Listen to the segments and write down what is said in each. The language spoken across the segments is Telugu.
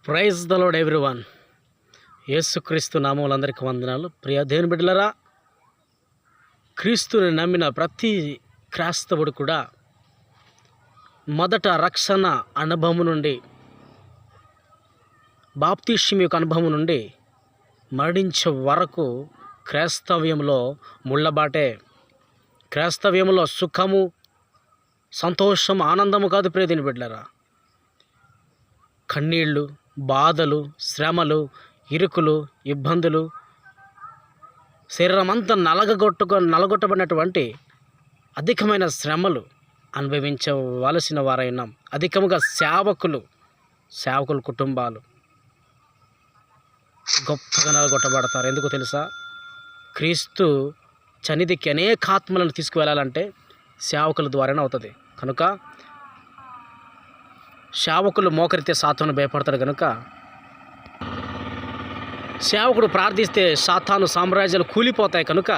Praise the lord everyone. యేసుక్రీస్తు నామములో అందరికీ వందనాలు. ప్రియ దేవుని బిడ్డలారా, క్రీస్తుని నమ్మిన ప్రతి క్రైస్తవుడు కూడా మొదట రక్షణ అనుభవం నుండి, బాప్తిస్మం యొక్క అనుభవం నుండి మరణించే వరకు క్రైస్తవ్యంలో ముళ్ళబాటే. క్రైస్తవ్యంలో సుఖము, సంతోషం, ఆనందము కాదు ప్రియ దేవుని బిడ్డలారా. కన్నీళ్ళు, బాధలు, శ్రమలు, ఇరుకులు, ఇబ్బందులు, శరీరం అంతా నలగొట్టబడినటువంటి అధికమైన శ్రమలు అనుభవించవలసిన వారైనాం. అధికముగా సేవకులు కుటుంబాలు గొప్పగా నలగొట్టబడతారు. ఎందుకు తెలుసా? క్రీస్తు సన్నిధికి అనేక ఆత్మలను తీసుకువెళ్ళాలంటే సేవకుల ద్వారానే అవుతుంది. కనుక సేవకులు మోకరితే సాతాను భయపడతాడు. కనుక సేవకుడు ప్రార్థిస్తే సాతాను సామ్రాజ్యాలు కూలిపోతాయి. కనుక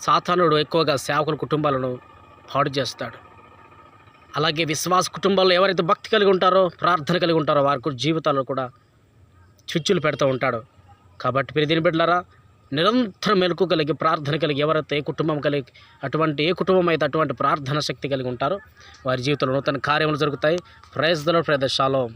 సాతానుడు ఎక్కువగా సేవకుల కుటుంబాలను పాడు చేస్తాడు. అలాగే విశ్వాస కుటుంబాల్లో ఎవరైతే భక్తి కలిగి ఉంటారో, ప్రార్థన కలిగి ఉంటారో వారి జీవితాల్లో కూడా చిచ్చులు పెడుతూ ఉంటాడు. కాబట్టి ప్రియ దేవుని బిడ్డలారా, నిరంతరం మెలకు కలిగి, ప్రార్థన కలిగి ఎవరైతే ఏ కుటుంబం అయితే అటువంటి ప్రార్థన శక్తి కలిగి ఉంటారో వారి జీవితంలో నూతన కార్యములు జరుగుతాయి. Praise the lord. షాలోమ్.